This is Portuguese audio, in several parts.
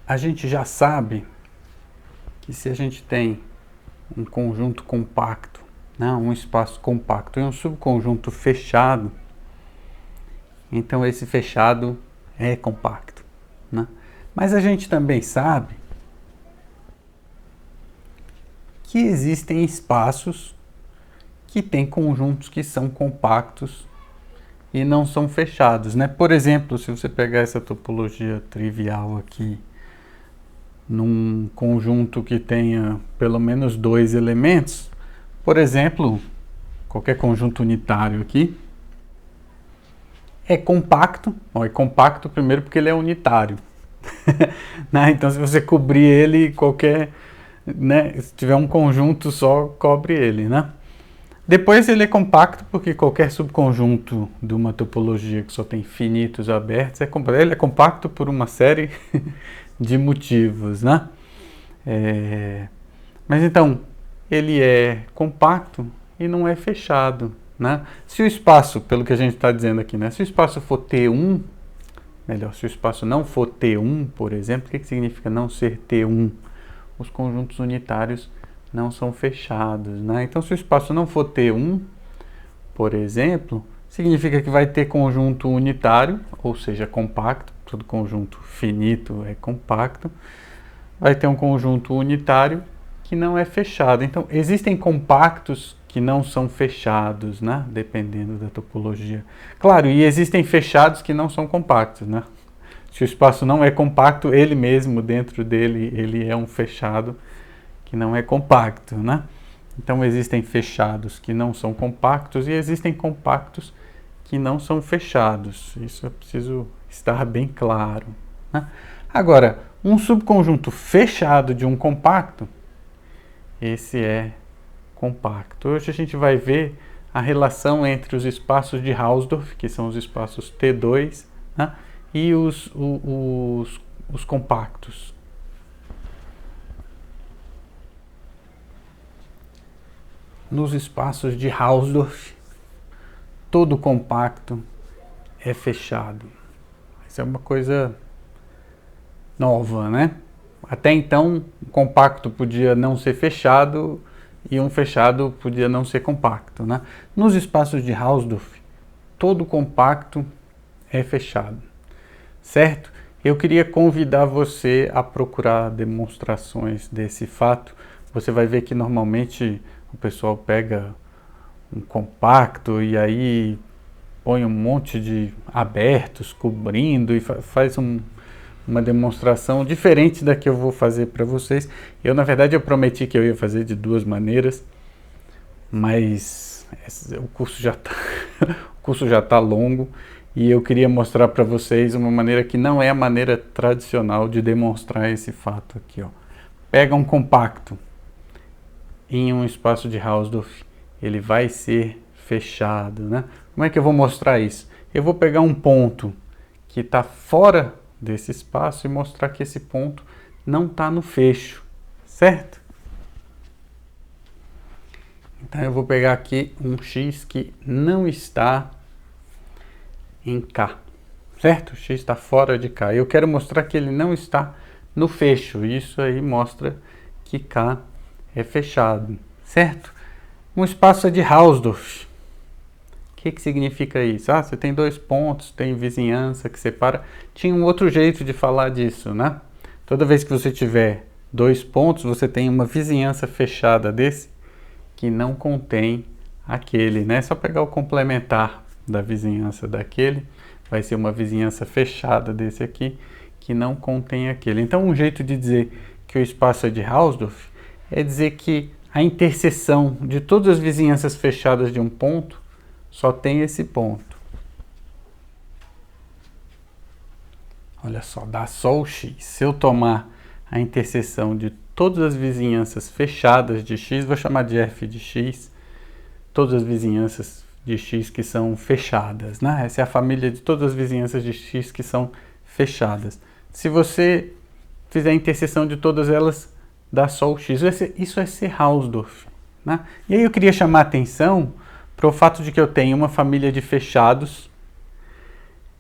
A gente já sabe que se a gente tem um conjunto compacto, né, um espaço compacto e um subconjunto fechado, então esse fechado é compacto, né? Mas a gente também sabe que existem espaços que têm conjuntos que são compactos e não são fechados, né? Por exemplo, se você pegar essa topologia trivial aqui, num conjunto que tenha pelo menos dois elementos, por exemplo, qualquer conjunto unitário aqui, é compacto. Ó, é compacto primeiro porque ele é unitário. Né? Então, se você cobrir ele, qualquer, né, se tiver um conjunto só, cobre ele, né? Depois ele é compacto porque qualquer subconjunto de uma topologia que só tem finitos abertos é compacto. Ele é compacto por uma série de motivos, né? Mas então, ele é compacto e não é fechado, né? Se o espaço, pelo que a gente está dizendo aqui, né? Se o espaço for T1, melhor, se o espaço não for T1, por exemplo, o que significa não ser T1? Os conjuntos unitários não são fechados, né? Então, se o espaço não for T1, por exemplo, significa que vai ter conjunto unitário, ou seja, compacto, todo conjunto finito é compacto, vai ter um conjunto unitário que não é fechado. Então, existem compactos que não são fechados, né? Dependendo da topologia. Claro, e existem fechados que não são compactos, né? Se o espaço não é compacto, ele mesmo, dentro dele, ele é um fechado que não é compacto, né? Então, existem fechados que não são compactos e existem compactos que não são fechados. Isso é preciso estar bem claro, né? Agora, um subconjunto fechado de um compacto, esse é compacto. Hoje a gente vai ver a relação entre os espaços de Hausdorff, que são os espaços T2, né, e os compactos. Nos espaços de Hausdorff, todo compacto é fechado. Isso é uma coisa nova, né? Até então, um compacto podia não ser fechado e um fechado podia não ser compacto, né? Nos espaços de Hausdorff, todo compacto é fechado, certo? Eu queria convidar você a procurar demonstrações desse fato. Você vai ver que normalmente o pessoal pega um compacto e aí põe um monte de abertos cobrindo e faz uma demonstração diferente da que eu vou fazer para vocês. Eu, na verdade, eu prometi que eu ia fazer de duas maneiras, mas o curso já tá longo e eu queria mostrar para vocês uma maneira que não é a maneira tradicional de demonstrar esse fato aqui, ó. Pega um compacto em um espaço de Hausdorff, ele vai ser fechado, né? Como é que eu vou mostrar isso? Eu vou pegar um ponto que está fora desse espaço e mostrar que esse ponto não está no fecho, certo? Então eu vou pegar aqui um x que não está em K, certo? O x está fora de K. Eu quero mostrar que ele não está no fecho. Isso aí mostra que K é fechado, certo? Um espaço é de Hausdorff. O que significa isso? Ah, você tem dois pontos, tem vizinhança que separa. Tinha um outro jeito de falar disso, né? Toda vez que você tiver dois pontos, você tem uma vizinhança fechada desse que não contém aquele, né? É só pegar o complementar da vizinhança daquele, vai ser uma vizinhança fechada desse aqui que não contém aquele. Então, um jeito de dizer que o espaço é de Hausdorff é dizer que a interseção de todas as vizinhanças fechadas de um ponto só tem esse ponto. Olha só, dá só o x. Se eu tomar a interseção de todas as vizinhanças fechadas de x, vou chamar de f de x, todas as vizinhanças de x que são fechadas, né? Essa é a família de todas as vizinhanças de x que são fechadas. Se você fizer a interseção de todas elas, dá só o x. Isso é ser Hausdorff, né? E aí eu queria chamar a atenção para o fato de que eu tenho uma família de fechados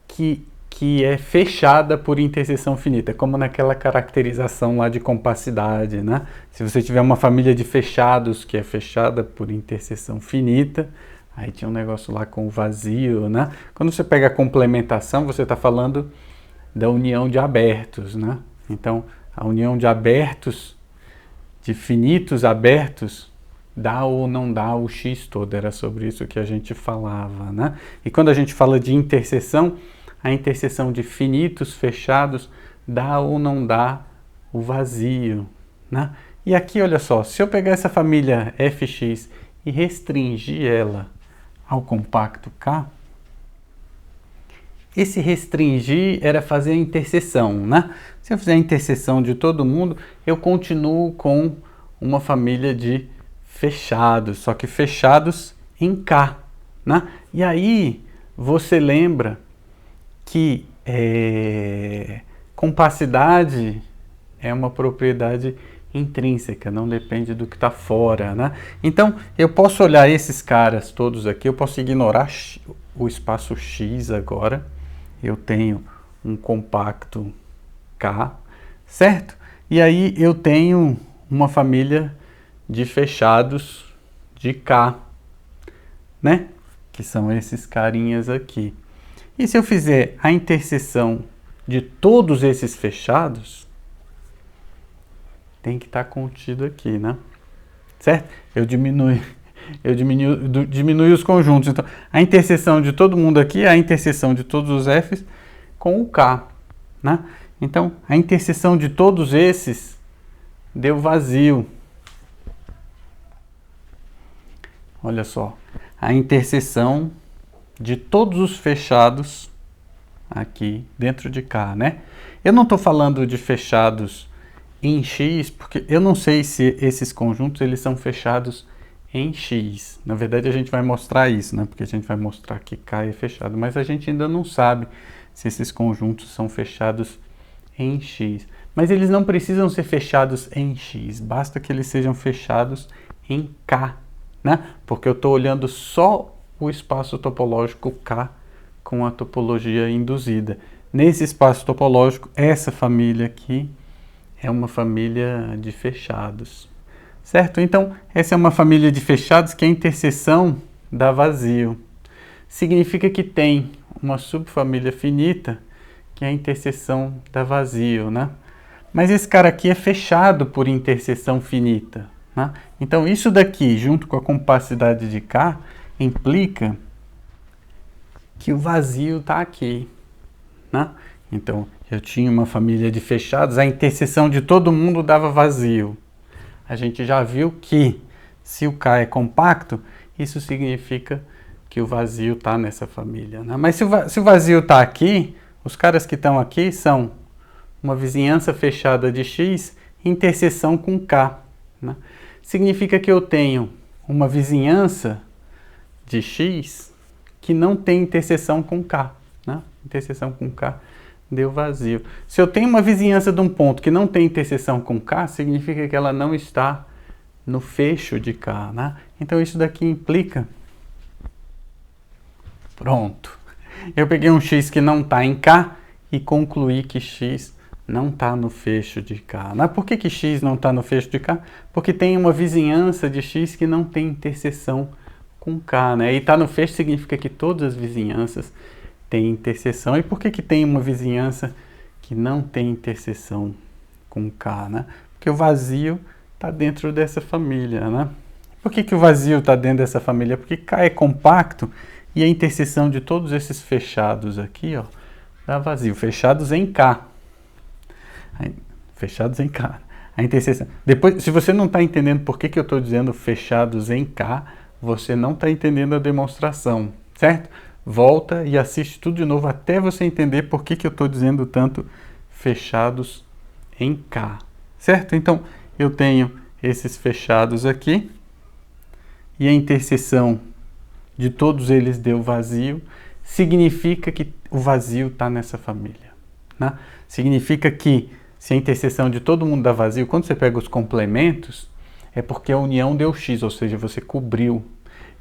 que que é fechada por interseção finita, como naquela caracterização lá de compacidade, né? Se você tiver uma família de fechados que é fechada por interseção finita, aí tinha um negócio lá com o vazio, né? Quando você pega a complementação, você está falando da união de abertos, né? Então, a união de abertos, de finitos abertos, dá ou não dá o X todo, era sobre isso que a gente falava, né? E quando a gente fala de interseção, a interseção de finitos fechados dá ou não dá o vazio, né? E aqui, olha só, se eu pegar essa família Fx e restringir ela ao compacto K, esse restringir era fazer a interseção, né? Se eu fizer a interseção de todo mundo, eu continuo com uma família de fechados, só que fechados em K, né? E aí você lembra que compacidade é uma propriedade intrínseca, não depende do que está fora, né? Então, eu posso olhar esses caras todos aqui, eu posso ignorar o espaço X agora, eu tenho um compacto K, certo? E aí eu tenho uma família de fechados de K, né? Que são esses carinhas aqui. E se eu fizer a interseção de todos esses fechados, tem que estar contido aqui, né? Certo? Eu diminuo os conjuntos. Então, a interseção de todo mundo aqui é a interseção de todos os F's com o K, né? Então, a interseção de todos esses deu vazio. Olha só, a interseção de todos os fechados aqui dentro de K, né? Eu não estou falando de fechados em X, porque eu não sei se esses conjuntos eles são fechados em X. Na verdade, a gente vai mostrar isso, né? Porque a gente vai mostrar que K é fechado, mas a gente ainda não sabe se esses conjuntos são fechados em X. Mas eles não precisam ser fechados em X, basta que eles sejam fechados em K, né? Porque eu estou olhando só o espaço topológico K com a topologia induzida. Nesse espaço topológico, essa família aqui é uma família de fechados, certo? Então, essa é uma família de fechados que a interseção dá vazio. Significa que tem uma subfamília finita que a interseção dá vazio, né? Mas esse cara aqui é fechado por interseção finita, né? Então, isso daqui, junto com a compacidade de K, implica que o vazio está aqui, né? Então, eu tinha uma família de fechados, a interseção de todo mundo dava vazio. A gente já viu que, se o K é compacto, isso significa que o vazio está nessa família, né? Mas se o vazio está aqui, os caras que estão aqui são uma vizinhança fechada de X, interseção com K, né? Significa que eu tenho uma vizinhança de X que não tem interseção com K, né? Interseção com K deu vazio. Se eu tenho uma vizinhança de um ponto que não tem interseção com K, significa que ela não está no fecho de K, né? Então isso daqui implica... Pronto. Eu peguei um X que não está em K e concluí que X não está no fecho de K. Mas por que X não está no fecho de K? Porque tem uma vizinhança de X que não tem interseção com K, né? E está no fecho significa que todas as vizinhanças têm interseção. E por que tem uma vizinhança que não tem interseção com K, né? Porque o vazio está dentro dessa família, né? Por que o vazio está dentro dessa família? Porque K é compacto e a interseção de todos esses fechados aqui, ó, dá vazio. Fechados em K. Fechados em K. A interseção. Depois, se você não está entendendo por que eu estou dizendo fechados em K, você não está entendendo a demonstração, certo? Volta e assiste tudo de novo até você entender por que eu estou dizendo tanto fechados em K, certo? Então, eu tenho esses fechados aqui e a interseção de todos eles deu vazio, significa que o vazio está nessa família, né? Significa que se a interseção de todo mundo dá vazio, quando você pega os complementos, é porque a união deu X, ou seja, você cobriu.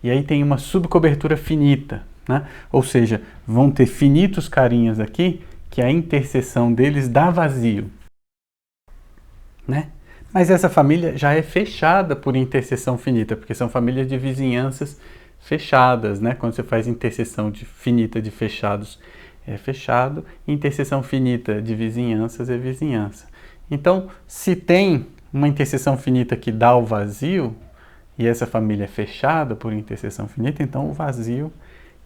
E aí tem uma subcobertura finita, né? Ou seja, vão ter finitos carinhas aqui que a interseção deles dá vazio, né? Mas essa família já é fechada por interseção finita, porque são famílias de vizinhanças fechadas, né? Quando você faz interseção de finita de fechados é fechado, interseção finita de vizinhanças é vizinhança. Então, se tem uma interseção finita que dá o vazio, e essa família é fechada por interseção finita, então o vazio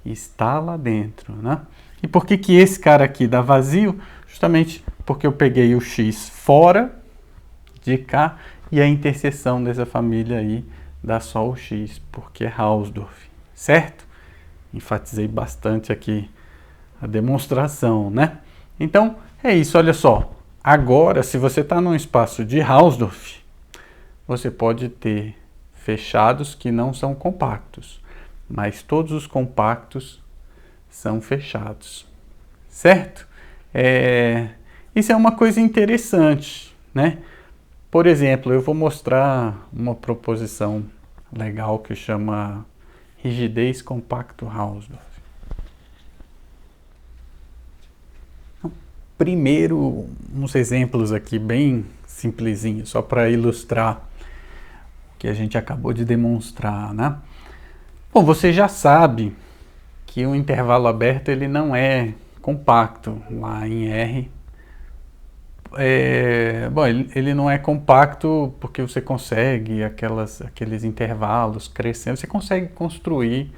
está lá dentro, né? E por que que esse cara aqui dá vazio? Justamente porque eu peguei o X fora de cá e a interseção dessa família aí dá só o X, porque é Hausdorff, certo? Enfatizei bastante aqui a demonstração, né? Então, é isso, olha só. Agora, se você está num espaço de Hausdorff, você pode ter fechados que não são compactos, mas todos os compactos são fechados, certo? Isso é uma coisa interessante, né? Por exemplo, eu vou mostrar uma proposição legal que chama rigidez compacto Hausdorff. Primeiro, uns exemplos aqui bem simplesinhos, só para ilustrar o que a gente acabou de demonstrar, né? Bom, você já sabe que o intervalo aberto ele não é compacto lá em R. Ele não é compacto porque você consegue aqueles intervalos crescendo, você consegue construir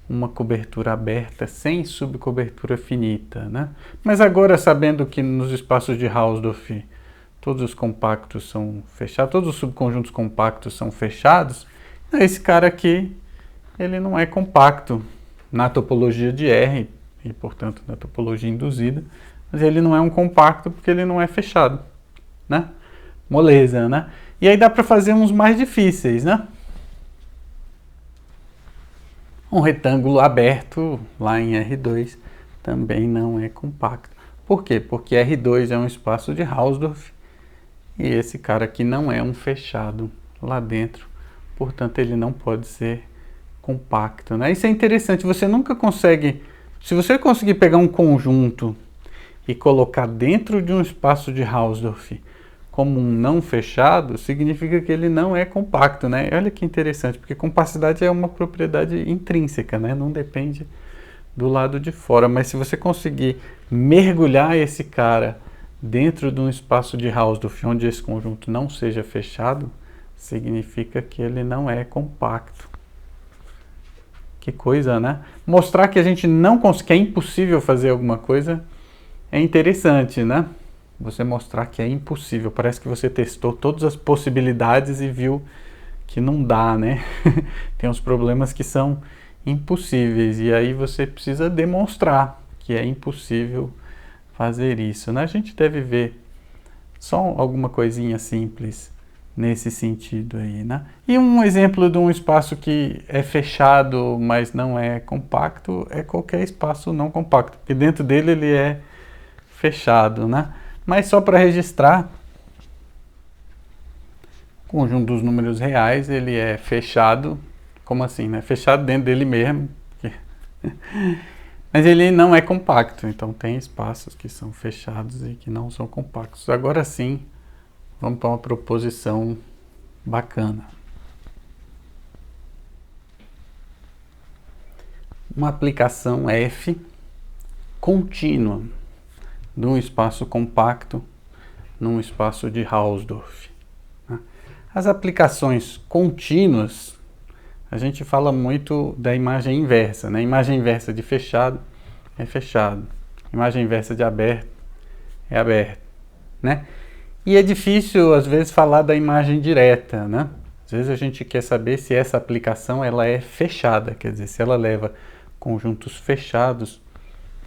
uma cobertura aberta sem subcobertura finita, né? Mas agora, sabendo que nos espaços de Hausdorff todos os compactos são fechados, todos os subconjuntos compactos são fechados, esse cara aqui ele não é compacto na topologia de R e, portanto, na topologia induzida, mas ele não é um compacto porque ele não é fechado, né? Moleza, né? E aí dá para fazer uns mais difíceis, né? Um retângulo aberto lá em R2 também não é compacto. Por quê? Porque R2 é um espaço de Hausdorff e esse cara aqui não é um fechado lá dentro, portanto ele não pode ser compacto, né? Isso é interessante, você nunca consegue, se você conseguir pegar um conjunto e colocar dentro de um espaço de Hausdorff como um não fechado, significa que ele não é compacto, né? Olha que interessante, porque compacidade é uma propriedade intrínseca, né? Não depende do lado de fora, mas se você conseguir mergulhar esse cara dentro de um espaço de Hausdorff onde esse conjunto não seja fechado, significa que ele não é compacto. Que coisa, né? Mostrar que a gente não consegue, que é impossível fazer alguma coisa é interessante, né? Você mostrar que é impossível. Parece que você testou todas as possibilidades e viu que não dá, né? Tem uns problemas que são impossíveis e aí você precisa demonstrar que é impossível fazer isso, né? A gente deve ver só alguma coisinha simples nesse sentido aí, né? E um exemplo de um espaço que é fechado, mas não é compacto, é qualquer espaço não compacto, porque dentro dele ele é fechado, né? Mas só para registrar, o conjunto dos números reais, ele é fechado, como assim, né? Fechado dentro dele mesmo, mas ele não é compacto, então tem espaços que são fechados e que não são compactos. Agora sim, vamos para uma proposição bacana. Uma aplicação F contínua de um espaço compacto num espaço de Hausdorff. As aplicações contínuas, a gente fala muito da imagem inversa, né? Imagem inversa de fechado é fechado, imagem inversa de aberto é aberto, né? E é difícil, às vezes, falar da imagem direta, né? Às vezes a gente quer saber se essa aplicação ela é fechada, quer dizer, se ela leva conjuntos fechados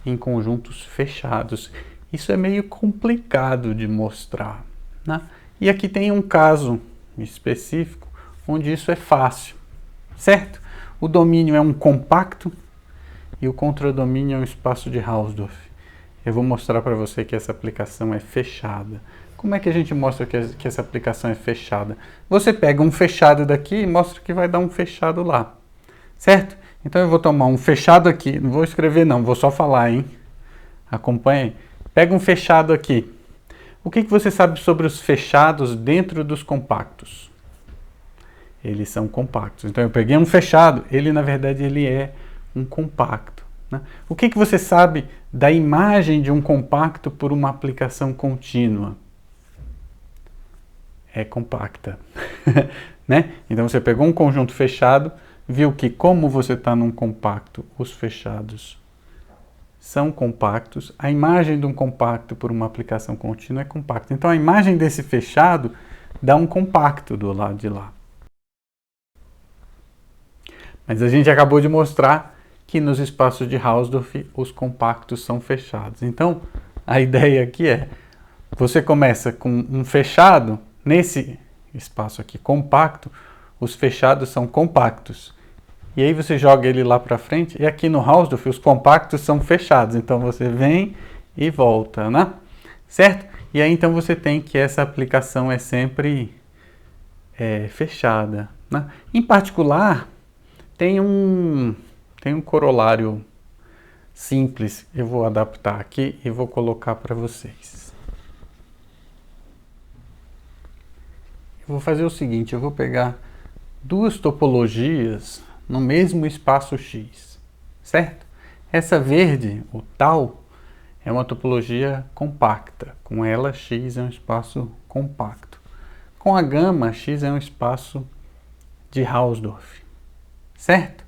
em conjuntos fechados. Isso é meio complicado de mostrar, né? E aqui tem um caso específico onde isso é fácil, certo? O domínio é um compacto e o contradomínio é um espaço de Hausdorff. Eu vou mostrar para você que essa aplicação é fechada. Como é que a gente mostra que essa aplicação é fechada? Você pega um fechado daqui e mostra que vai dar um fechado lá, certo? Então eu vou tomar um fechado aqui, não vou escrever não, vou só falar, hein? Acompanhe. Pega um fechado aqui. O que você sabe sobre os fechados dentro dos compactos? Eles são compactos. Então eu peguei um fechado, ele na verdade ele é um compacto, né? O que você sabe da imagem de um compacto por uma aplicação contínua? É compacta, né? Então você pegou um conjunto fechado, viu que como você está num compacto, os fechados são compactos, a imagem de um compacto por uma aplicação contínua é compacta. Então a imagem desse fechado dá um compacto do lado de lá. Mas a gente acabou de mostrar que nos espaços de Hausdorff os compactos são fechados. Então a ideia aqui é, você começa com um fechado, nesse espaço aqui compacto, os fechados são compactos. E aí você joga ele lá para frente, e aqui no Hausdorff os compactos são fechados. Então você vem e volta, né? Certo? E aí então você tem que essa aplicação é sempre fechada, né? Em particular, tem um corolário simples. Eu vou adaptar aqui e vou colocar para vocês. Eu vou fazer o seguinte, eu vou pegar duas topologias no mesmo espaço X, certo? Essa verde, o tal, é uma topologia compacta. Com ela, X é um espaço compacto. Com a gama, X é um espaço de Hausdorff, certo?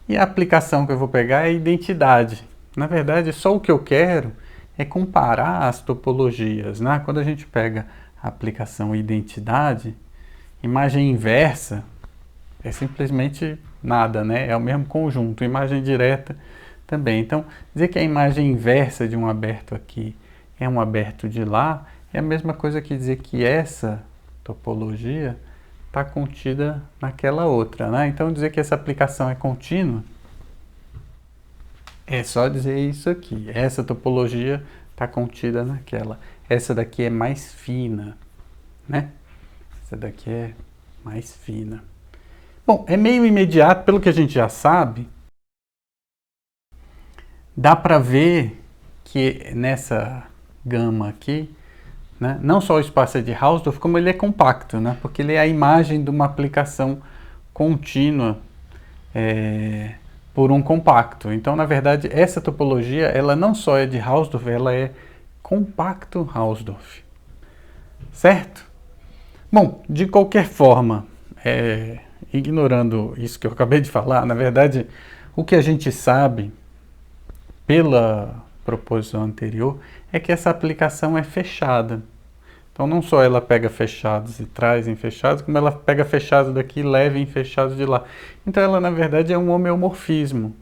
E a aplicação que eu vou pegar é a identidade. Na verdade, só o que eu quero é comparar as topologias, né? Quando a gente pega a aplicação identidade, imagem inversa é simplesmente nada, né? É o mesmo conjunto. Imagem direta também. Então, dizer que a imagem inversa de um aberto aqui é um aberto de lá é a mesma coisa que dizer que essa topologia está contida naquela outra, né? Então, dizer que essa aplicação é contínua é só dizer isso aqui. Essa topologia está contida naquela. Essa daqui é mais fina, né? Essa daqui é mais fina. Bom, é meio imediato, pelo que a gente já sabe, dá para ver que nessa gama aqui, né, não só o espaço é de Hausdorff, como ele é compacto, né, porque ele é a imagem de uma aplicação contínua por um compacto. Então, na verdade, essa topologia, ela não só é de Hausdorff, ela é compacto Hausdorff, certo? Bom, de qualquer forma, ignorando isso que eu acabei de falar, na verdade, o que a gente sabe pela proposição anterior é que essa aplicação é fechada. Então, não só ela pega fechados e traz em fechados, como ela pega fechados daqui e leva em fechados de lá. Então, ela, na verdade, é um homeomorfismo,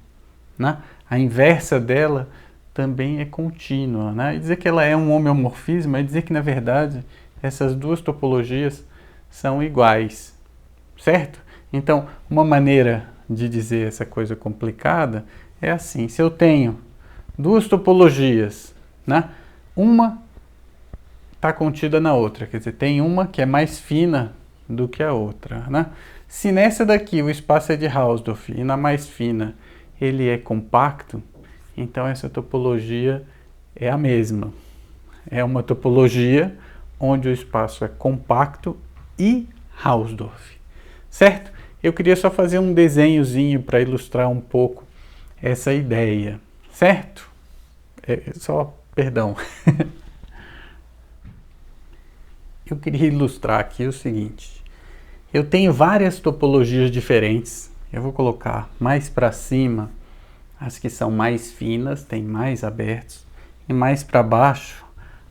né? A inversa dela também é contínua, né? E dizer que ela é um homeomorfismo é dizer que, na verdade, essas duas topologias são iguais, certo? Então, uma maneira de dizer essa coisa complicada é assim, se eu tenho duas topologias, né? Uma está contida na outra, quer dizer, tem uma que é mais fina do que a outra, né? Se nessa daqui o espaço é de Hausdorff e na mais fina ele é compacto, então essa topologia é a mesma. É uma topologia onde o espaço é compacto e Hausdorff, certo? Eu queria só fazer um desenhozinho para ilustrar um pouco essa ideia, certo? Perdão. Eu queria ilustrar aqui o seguinte. Eu tenho várias topologias diferentes. Eu vou colocar mais para cima as que são mais finas, tem mais abertos, e mais para baixo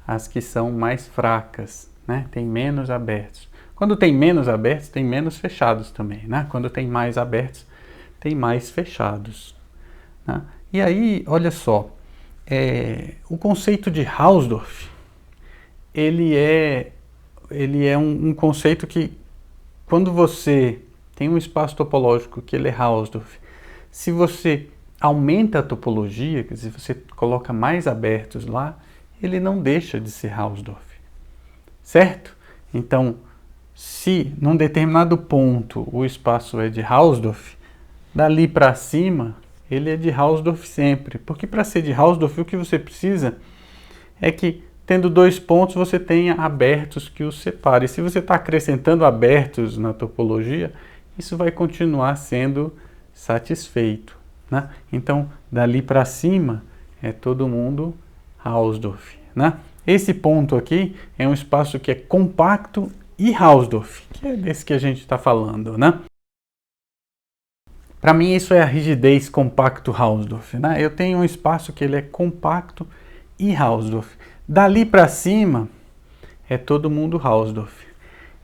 as que são mais fracas, né? Tem menos abertos. Quando tem menos abertos, tem menos fechados também, né? Quando tem mais abertos, tem mais fechados, né? E aí, olha só, o conceito de Hausdorff, ele é um conceito que, quando você tem um espaço topológico que ele é Hausdorff, se você aumenta a topologia, quer dizer, você coloca mais abertos lá, ele não deixa de ser Hausdorff, certo? Então, se num determinado ponto o espaço é de Hausdorff, dali para cima, ele é de Hausdorff sempre. Porque para ser de Hausdorff, o que você precisa é que, tendo dois pontos, você tenha abertos que os separem. Se você está acrescentando abertos na topologia, isso vai continuar sendo satisfeito, né? Então, dali para cima, é todo mundo Hausdorff, né? Esse ponto aqui é um espaço que é compacto e Hausdorff, que é desse que a gente está falando, né? Para mim isso é a rigidez compacto Hausdorff, né? Eu tenho um espaço que ele é compacto e Hausdorff. Dali para cima é todo mundo Hausdorff.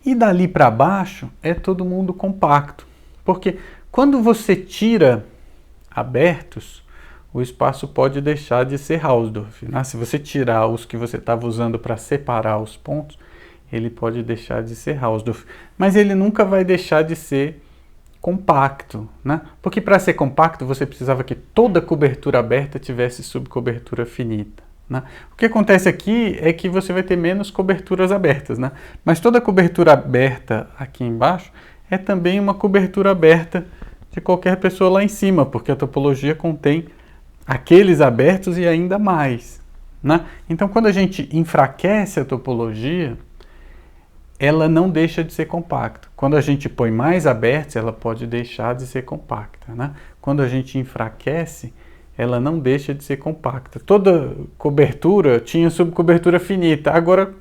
E dali para baixo é todo mundo compacto. Porque quando você tira abertos, o espaço pode deixar de ser Hausdorff, né? Se você tirar os que você estava usando para separar os pontos, ele pode deixar de ser Hausdorff. Mas ele nunca vai deixar de ser compacto, né? Porque para ser compacto você precisava que toda cobertura aberta tivesse subcobertura finita, né? O que acontece aqui é que você vai ter menos coberturas abertas, né? Mas toda cobertura aberta aqui embaixo é também uma cobertura aberta de qualquer pessoa lá em cima, porque a topologia contém aqueles abertos e ainda mais, né? Então, quando a gente enfraquece a topologia, ela não deixa de ser compacta. Quando a gente põe mais abertos, ela pode deixar de ser compacta, né? Quando a gente enfraquece, ela não deixa de ser compacta. Toda cobertura tinha subcobertura finita. Agora,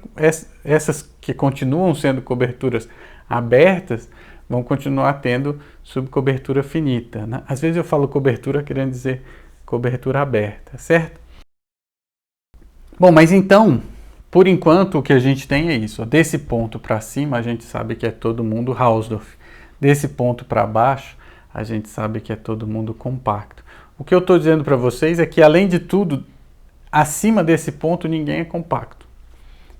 essas que continuam sendo coberturas abertas, vão continuar tendo subcobertura finita, né? Às vezes eu falo cobertura querendo dizer cobertura aberta, certo? Bom, mas então, por enquanto, o que a gente tem é isso. Desse ponto para cima, a gente sabe que é todo mundo Hausdorff. Desse ponto para baixo, a gente sabe que é todo mundo compacto. O que eu estou dizendo para vocês é que, além de tudo, acima desse ponto, ninguém é compacto.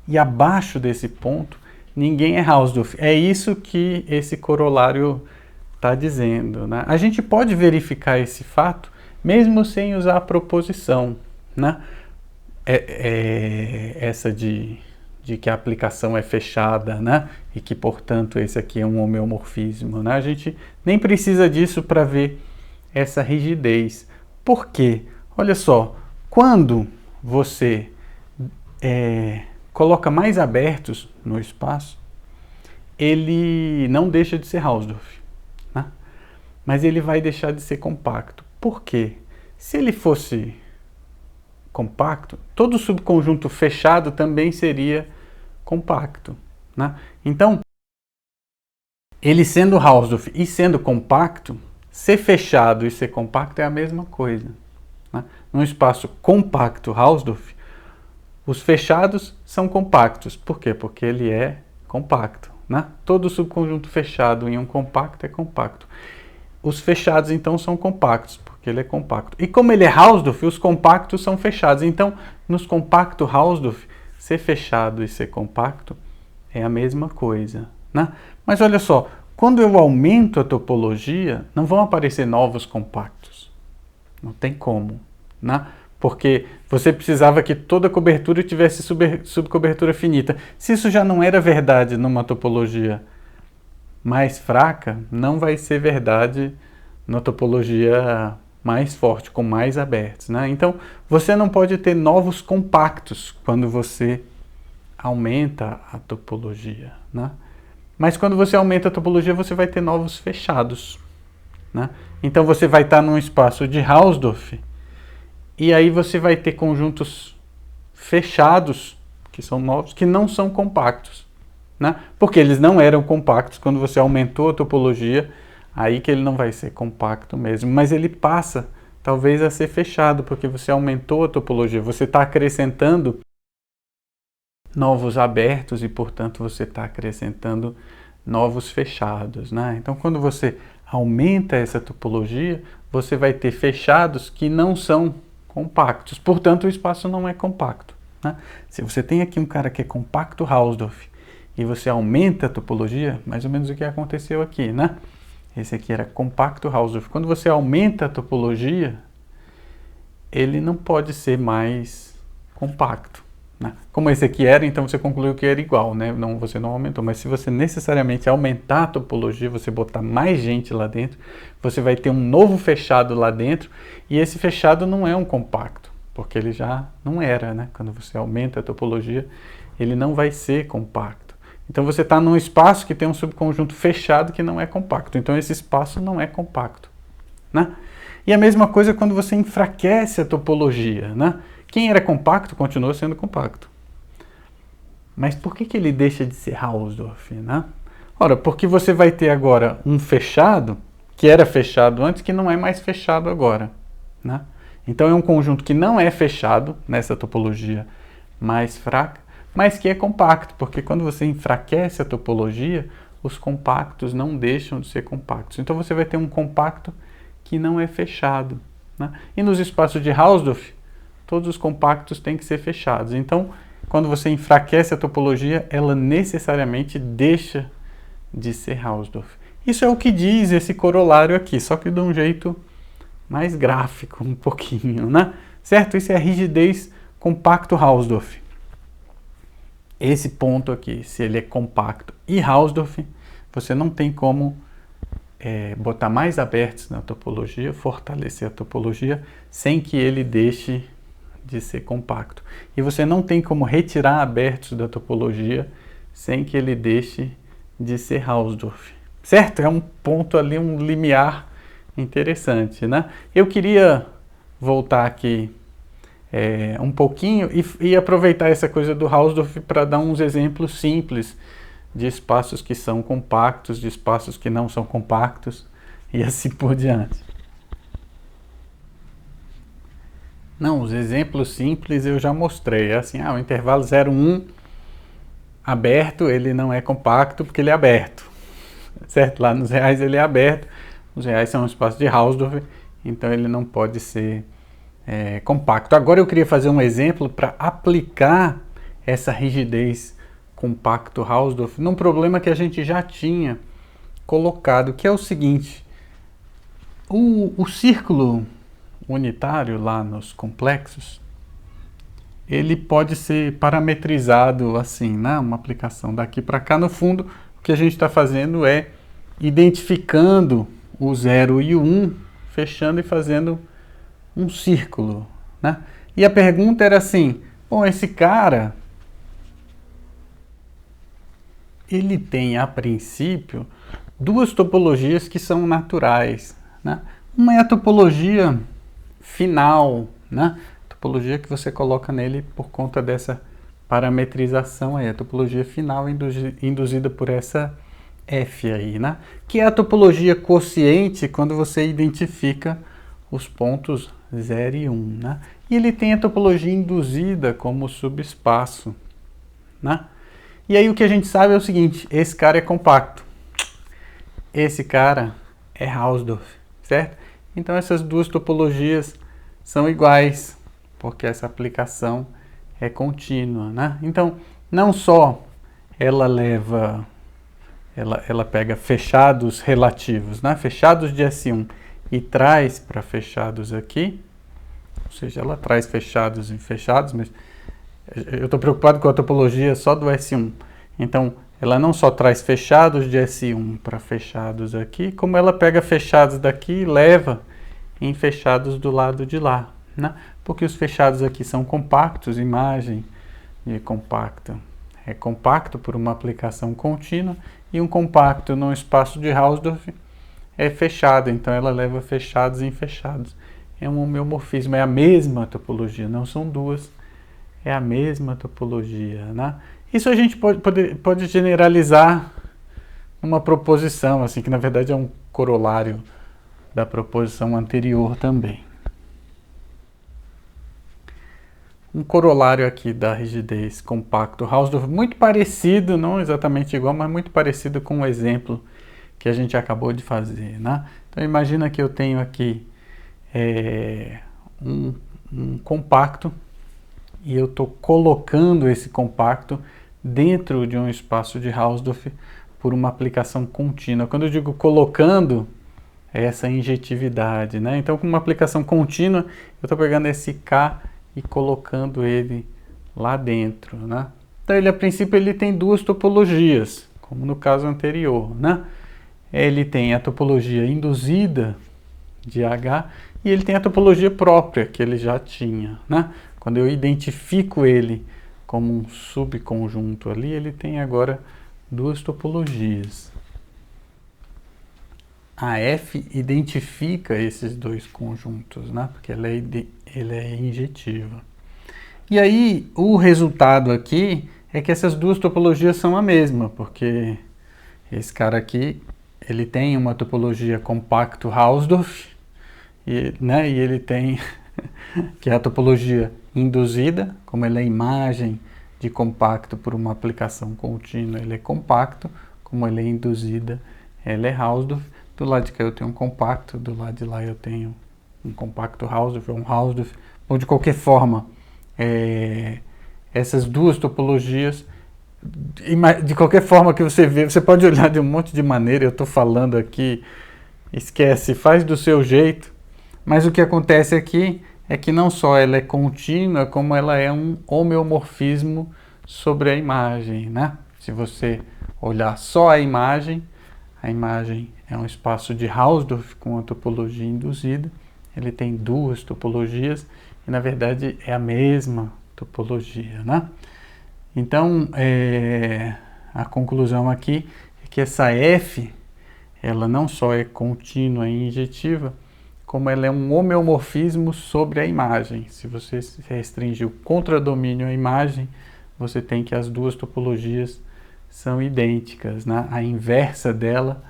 E abaixo desse ponto, ninguém é Hausdorff. É isso que esse corolário está dizendo, né? A gente pode verificar esse fato mesmo sem usar a proposição, né? Essa de que a aplicação é fechada, né? E que, portanto, esse aqui é um homeomorfismo, né? A gente nem precisa disso para ver essa rigidez. Por quê? Olha só, quando você coloca mais abertos no espaço, ele não deixa de ser Hausdorff, né? Mas ele vai deixar de ser compacto. Por quê? Se ele fosse compacto, todo subconjunto fechado também seria compacto, né? Então, ele sendo Hausdorff e sendo compacto, ser fechado e ser compacto é a mesma coisa, né? Num espaço compacto Hausdorff, os fechados são compactos. Por quê? Porque ele é compacto, né? Todo subconjunto fechado em um compacto é compacto. Os fechados, então, são compactos, porque ele é compacto. E como ele é Hausdorff, os compactos são fechados. Então, nos compacto Hausdorff, ser fechado e ser compacto é a mesma coisa, né? Mas olha só, quando eu aumento a topologia, não vão aparecer novos compactos. Não tem como, né? Porque você precisava que toda cobertura tivesse subcobertura finita. Se isso já não era verdade numa topologia mais fraca, não vai ser verdade na topologia mais forte, com mais abertos, né? Então, você não pode ter novos compactos quando você aumenta a topologia, né? Mas quando você aumenta a topologia, você vai ter novos fechados, né? Então, você vai estar num espaço de Hausdorff, e aí você vai ter conjuntos fechados, que são novos, que não são compactos, né? Porque eles não eram compactos quando você aumentou a topologia, aí que ele não vai ser compacto mesmo. Mas ele passa, talvez, a ser fechado, porque você aumentou a topologia, você está acrescentando novos abertos e, portanto, você está acrescentando novos fechados, né? Então, quando você aumenta essa topologia, você vai ter fechados que não são compactos, portanto, o espaço não é compacto, né? Se você tem aqui um cara que é compacto Hausdorff, e você aumenta a topologia, mais ou menos o que aconteceu aqui, né? Esse aqui era compacto Hausdorff. Quando você aumenta a topologia, ele não pode ser mais compacto, né? Como esse aqui era, então você concluiu que era igual, né? Não, você não aumentou. Mas se você necessariamente aumentar a topologia, você botar mais gente lá dentro, você vai ter um novo fechado lá dentro, e esse fechado não é um compacto, porque ele já não era, né? Quando você aumenta a topologia, ele não vai ser compacto. Então você está num espaço que tem um subconjunto fechado que não é compacto. Então esse espaço não é compacto, né? E a mesma coisa quando você enfraquece a topologia, né? Quem era compacto continua sendo compacto. Mas por que ele deixa de ser Hausdorff, né? Ora, porque você vai ter agora um fechado, que era fechado antes, que não é mais fechado agora, né? Então é um conjunto que não é fechado nessa topologia mais fraca, mas que é compacto, porque quando você enfraquece a topologia, os compactos não deixam de ser compactos. Então você vai ter um compacto que não é fechado, né? E nos espaços de Hausdorff, todos os compactos têm que ser fechados. Então, quando você enfraquece a topologia, ela necessariamente deixa de ser Hausdorff. Isso é o que diz esse corolário aqui, só que de um jeito mais gráfico, um pouquinho, né? Certo? Isso é a rigidez compacto Hausdorff. Esse ponto aqui, se ele é compacto e Hausdorff, você não tem como botar mais abertos na topologia, fortalecer a topologia, sem que ele deixe de ser compacto. E você não tem como retirar abertos da topologia sem que ele deixe de ser Hausdorff. Certo? É um ponto ali, um limiar interessante, né? Eu queria voltar aqui um pouquinho e aproveitar essa coisa do Hausdorff para dar uns exemplos simples de espaços que são compactos, de espaços que não são compactos e assim por diante. Não, os exemplos simples eu já mostrei. É assim, o intervalo 0,1 aberto, ele não é compacto porque ele é aberto. Certo? Lá nos reais ele é aberto. Os reais são um espaço de Hausdorff, então ele não pode ser compacto. Agora eu queria fazer um exemplo para aplicar essa rigidez compacto Hausdorff num problema que a gente já tinha colocado, que é o seguinte: o círculo unitário lá nos complexos, ele pode ser parametrizado assim, né? Uma aplicação daqui para cá. No fundo, o que a gente está fazendo é identificando o 0 e o 1, fechando e fazendo um círculo, né? E a pergunta era assim: bom, esse cara, ele tem a princípio duas topologias que são naturais, né? Uma é a topologia final, né? Topologia que você coloca nele por conta dessa parametrização aí, a topologia final induzida por essa F aí, né? Que é a topologia quociente quando você identifica os pontos 0 e 1, né? E ele tem a topologia induzida como subespaço, né? E aí o que a gente sabe é o seguinte: esse cara é compacto, esse cara é Hausdorff, certo? Então essas duas topologias são iguais, porque essa aplicação é contínua, né? Então, não só ela pega fechados relativos, né? Fechados de S1 e traz para fechados aqui, ou seja, ela traz fechados em fechados, mas eu estou preocupado com a topologia só do S1. Então, ela não só traz fechados de S1 para fechados aqui, como ela pega fechados daqui e leva em fechados do lado de lá, né? Porque os fechados aqui são compactos, imagem de compacto é compacto por uma aplicação contínua, e um compacto num espaço de Hausdorff é fechado, então ela leva fechados em fechados. É um homeomorfismo, é a mesma topologia, não são duas, é a mesma topologia, né? Isso a gente pode generalizar numa proposição, assim, que na verdade é um corolário da proposição anterior também. Um corolário aqui da rigidez compacto Hausdorff, muito parecido, não exatamente igual, mas muito parecido com o exemplo que a gente acabou de fazer, né? Então imagina que eu tenho aqui um compacto e eu estou colocando esse compacto dentro de um espaço de Hausdorff por uma aplicação contínua. Quando eu digo colocando, é essa injetividade, né? Então, com uma aplicação contínua, eu estou pegando esse K e colocando ele lá dentro, né? Então ele a princípio ele tem duas topologias, como no caso anterior, né? Ele tem a topologia induzida de H e ele tem a topologia própria que ele já tinha, né? Quando eu identifico ele como um subconjunto ali, ele tem agora duas topologias. A F identifica esses dois conjuntos, né? Porque ela é injetiva. E aí, o resultado aqui é que essas duas topologias são a mesma, porque esse cara aqui, ele tem uma topologia compacto-Hausdorff, né? E ele tem que é a topologia induzida, como ele é imagem de compacto por uma aplicação contínua, ele é compacto, como ele é induzida, ela é Hausdorff. Do lado de cá eu tenho um compacto, do lado de lá eu tenho um compacto Hausdorff ou um Hausdorff. Ou de qualquer forma, essas duas topologias, de qualquer forma que você vê, você pode olhar de um monte de maneira, eu estou falando aqui, esquece, faz do seu jeito, mas o que acontece aqui é que não só ela é contínua, como ela é um homeomorfismo sobre a imagem, né? Se você olhar só a imagem é um espaço de Hausdorff com a topologia induzida, ele tem duas topologias e na verdade é a mesma topologia, né? Então, a conclusão aqui é que essa F, ela não só é contínua e injetiva, como ela é um homeomorfismo sobre a imagem. Se você restringir o contradomínio à imagem, você tem que as duas topologias são idênticas, né? A inversa dela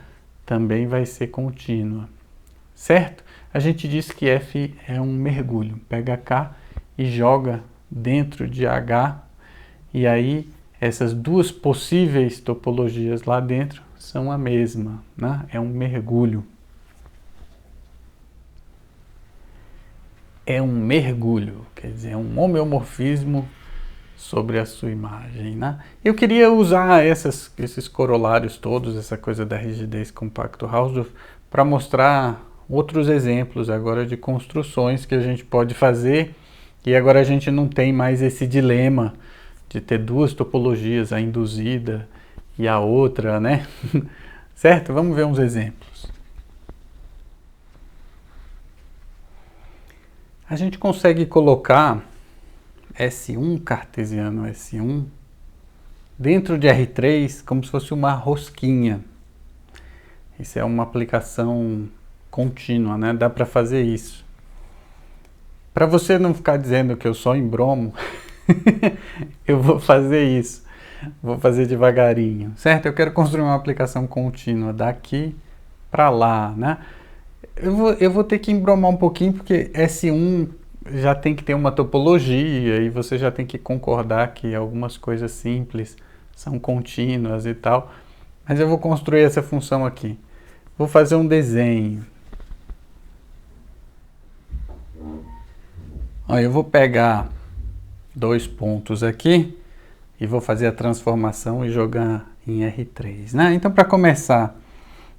também vai ser contínua, certo? A gente diz que F é um mergulho, pega K e joga dentro de H, e aí essas duas possíveis topologias lá dentro são a mesma, né? É um mergulho. É um mergulho, quer dizer, é um homeomorfismo sobre a sua imagem, né? Eu queria usar esses corolários todos, essa coisa da rigidez compacto-Hausdorff, para mostrar outros exemplos agora de construções que a gente pode fazer, e agora a gente não tem mais esse dilema de ter duas topologias, a induzida e a outra, né? Certo? Vamos ver uns exemplos. A gente consegue colocar S1, cartesiano S1, dentro de R3 como se fosse uma rosquinha. Isso é uma aplicação contínua, né? Dá para fazer isso. Para você não ficar dizendo que eu só embromo, eu vou fazer isso. Vou fazer devagarinho, certo? Eu quero construir uma aplicação contínua daqui para lá, né? Eu vou ter que embromar um pouquinho, porque S1 já tem que ter uma topologia e você já tem que concordar que algumas coisas simples são contínuas e tal. Mas eu vou construir essa função aqui. Vou fazer um desenho. Ó, eu vou pegar dois pontos aqui e vou fazer a transformação e jogar em R3, né? Então, para começar,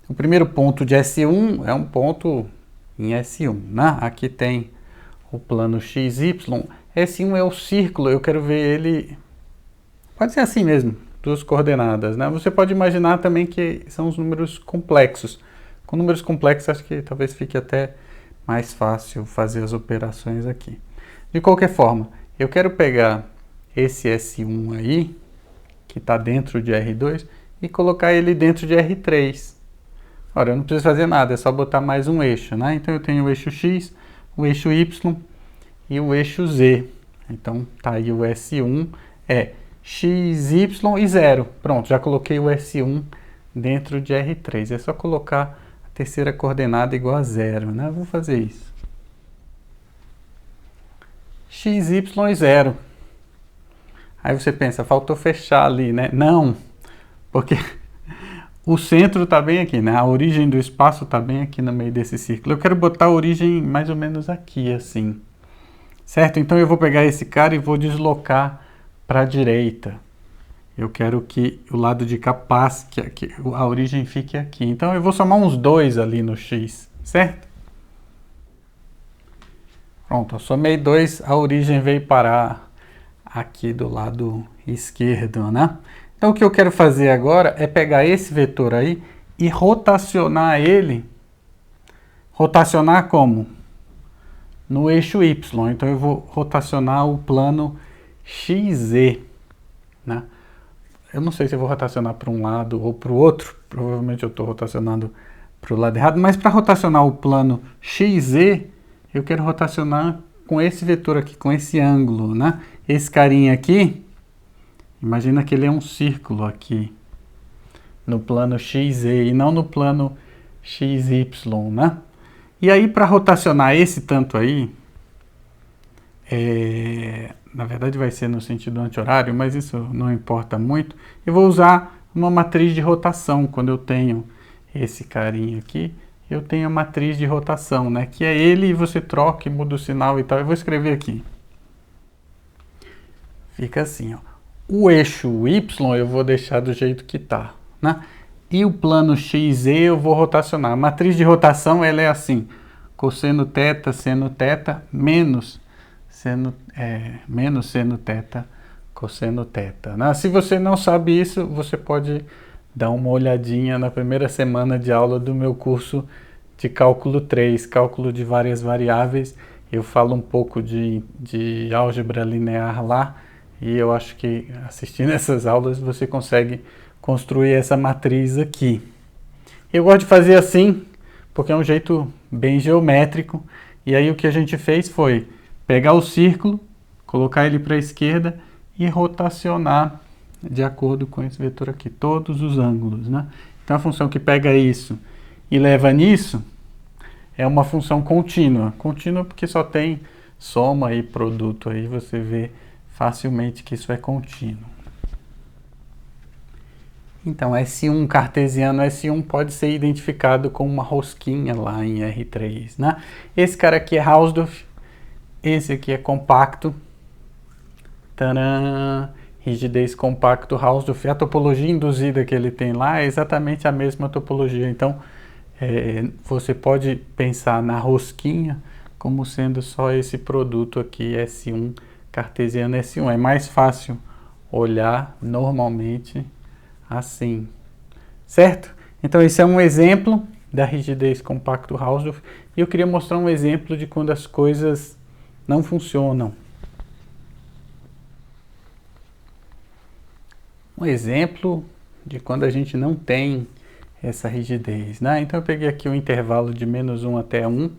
o primeiro ponto de S1 é um ponto em S1, né? Aqui tem o plano XY. S1 é o círculo, eu quero ver ele... Pode ser assim mesmo, duas coordenadas, né? Você pode imaginar também que são os números complexos. Com números complexos, acho que talvez fique até mais fácil fazer as operações aqui. De qualquer forma, eu quero pegar esse S1 aí, que está dentro de R2, e colocar ele dentro de R3. Ora, eu não preciso fazer nada, é só botar mais um eixo, né? Então eu tenho o eixo X, o eixo Y e o eixo Z. Então tá aí o S1, é X, Y e 0. Pronto, já coloquei o S1 dentro de R3. É só colocar a terceira coordenada igual a 0, né? Eu vou fazer isso. X, Y e 0. Aí você pensa, faltou fechar ali, né? Não, porque o centro está bem aqui, né? A origem do espaço está bem aqui no meio desse círculo. Eu quero botar a origem mais ou menos aqui, assim. Certo? Então eu vou pegar esse cara e vou deslocar para a direita. Eu quero que o lado de cá passe, que a origem fique aqui. Então eu vou somar uns 2 ali no X, certo? Pronto, eu somei 2, a origem veio parar aqui do lado esquerdo, né? Então o que eu quero fazer agora é pegar esse vetor aí e rotacionar ele. Rotacionar como? No eixo Y. Então eu vou rotacionar o plano XZ, né? Eu não sei se eu vou rotacionar para um lado ou para o outro. Provavelmente eu estou rotacionando para o lado errado. Mas para rotacionar o plano XZ, eu quero rotacionar com esse vetor aqui, com esse ângulo, né? Esse carinha aqui, imagina que ele é um círculo aqui no plano XZ e não no plano XY, né? E aí para rotacionar esse tanto aí, na verdade vai ser no sentido anti-horário, mas isso não importa muito. Eu vou usar uma matriz de rotação. Quando eu tenho esse carinha aqui, eu tenho a matriz de rotação, né? Que é ele e você troca e muda o sinal e tal. Eu vou escrever aqui. Fica assim, ó. O eixo Y eu vou deixar do jeito que tá, né? E o plano XZ eu vou rotacionar. A matriz de rotação ela é assim: cosseno θ, seno θ, menos seno θ, cosseno θ. Né? Se você não sabe isso, você pode dar uma olhadinha na primeira semana de aula do meu curso de cálculo 3, cálculo de várias variáveis. Eu falo um pouco de álgebra linear lá, e eu acho que assistindo essas aulas você consegue construir essa matriz aqui. Eu gosto de fazer assim, porque é um jeito bem geométrico, e aí o que a gente fez foi pegar o círculo, colocar ele para a esquerda e rotacionar de acordo com esse vetor aqui, todos os ângulos, né? Então a função que pega isso e leva nisso é uma função contínua. Contínua porque só tem soma e produto, aí você vê facilmente que isso é contínuo. Então S1 cartesiano, S1 pode ser identificado com uma rosquinha lá em R3, né? Esse cara aqui é Hausdorff, esse aqui é compacto. Tcharam! Rigidez compacto Hausdorff. A topologia induzida que ele tem lá é exatamente a mesma topologia. Então, você pode pensar na rosquinha como sendo só esse produto aqui, S1 cartesiano S1. É mais fácil olhar normalmente assim, certo? Então, esse é um exemplo da rigidez compacto Hausdorff. E eu queria mostrar um exemplo de quando as coisas não funcionam. Um exemplo de quando a gente não tem essa rigidez, né? Então eu peguei aqui o intervalo de -1 até 1,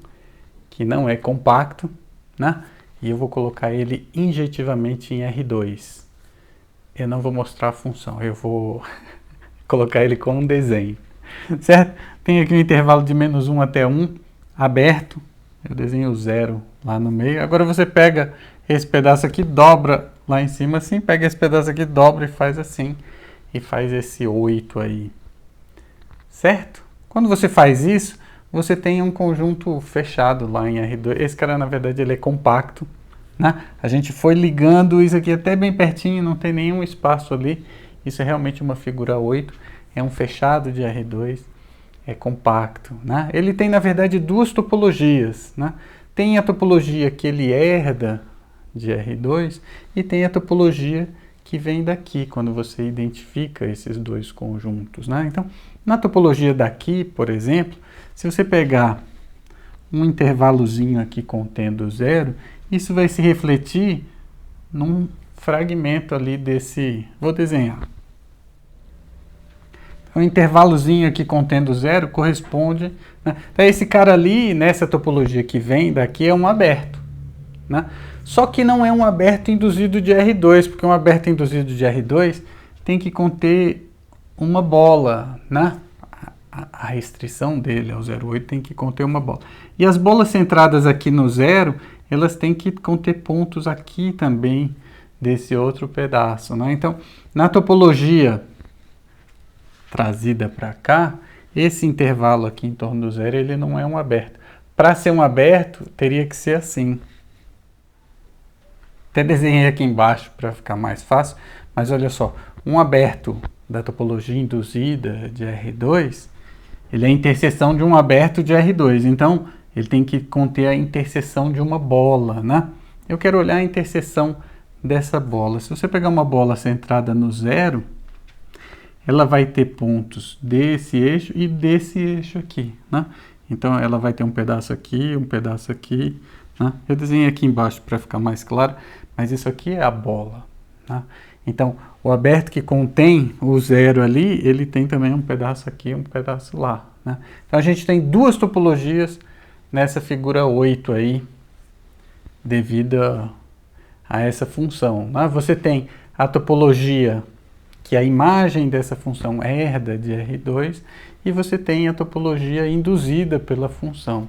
que não é compacto, né? E eu vou colocar ele injetivamente em R2. Eu não vou mostrar a função, eu vou colocar ele com um desenho, certo? Tem aqui o intervalo de -1 até 1 aberto, eu desenho o 0 lá no meio. Agora você pega esse pedaço aqui, dobra lá em cima assim, pega esse pedaço aqui, dobra e faz assim, e faz esse 8 aí, certo? Quando você faz isso, você tem um conjunto fechado lá em R2. Esse cara, na verdade, ele é compacto, né? A gente foi ligando isso aqui até bem pertinho, não tem nenhum espaço ali. Isso é realmente uma figura 8, é um fechado de R2, é compacto, né? Ele tem, na verdade, duas topologias, né? Tem a topologia que ele herda de R2 e tem a topologia que vem daqui, quando você identifica esses dois conjuntos, né? Então, na topologia daqui, por exemplo, se você pegar um intervalozinho aqui contendo 0, isso vai se refletir num fragmento ali desse... Vou desenhar. O intervalozinho aqui contendo 0 corresponde... Né? Então, esse cara ali, nessa topologia que vem daqui, é um aberto, né? Só que não é um aberto induzido de R2, porque um aberto induzido de R2 tem que conter uma bola, né? A restrição dele ao 0,8 tem que conter uma bola. E as bolas centradas aqui no 0, elas têm que conter pontos aqui também desse outro pedaço, né? Então, na topologia trazida para cá, esse intervalo aqui em torno do 0, ele não é um aberto. Para ser um aberto, teria que ser assim. Até desenhei aqui embaixo para ficar mais fácil, mas olha só, um aberto da topologia induzida de R2, ele é a interseção de um aberto de R2, então ele tem que conter a interseção de uma bola, né? Eu quero olhar a interseção dessa bola. Se você pegar uma bola centrada no zero, ela vai ter pontos desse eixo e desse eixo aqui, né? Então ela vai ter um pedaço aqui, né? Eu desenhei aqui embaixo para ficar mais claro, mas isso aqui é a bola, né? Então o aberto que contém o zero ali, ele tem também um pedaço aqui, um pedaço lá, né? Então a gente tem duas topologias nessa figura 8 aí, devido a essa função, né? Você tem a topologia que a imagem dessa função herda de R2, e você tem a topologia induzida pela função,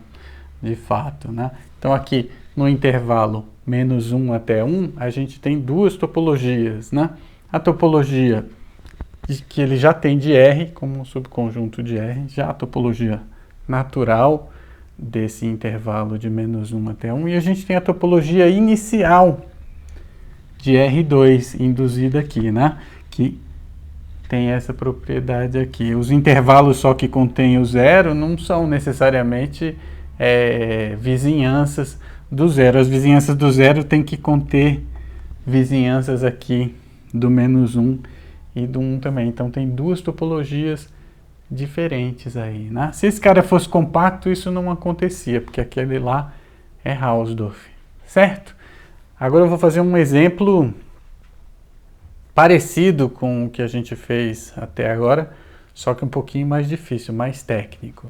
de fato, né? Então aqui no intervalo -1 até 1, a gente tem duas topologias, né? A topologia que ele já tem de R, como um subconjunto de R, já a topologia natural desse intervalo de -1 até 1, e a gente tem a topologia inicial de R2 induzida aqui, né? Que tem essa propriedade aqui. Os intervalos só que contêm o zero não são necessariamente vizinhanças do zero. As vizinhanças do zero têm que conter vizinhanças aqui do -1 e do 1 também. Então tem duas topologias diferentes aí, né? Se esse cara fosse compacto, isso não acontecia, porque aquele lá é Hausdorff, certo? Agora eu vou fazer um exemplo parecido com o que a gente fez até agora, só que um pouquinho mais difícil, mais técnico.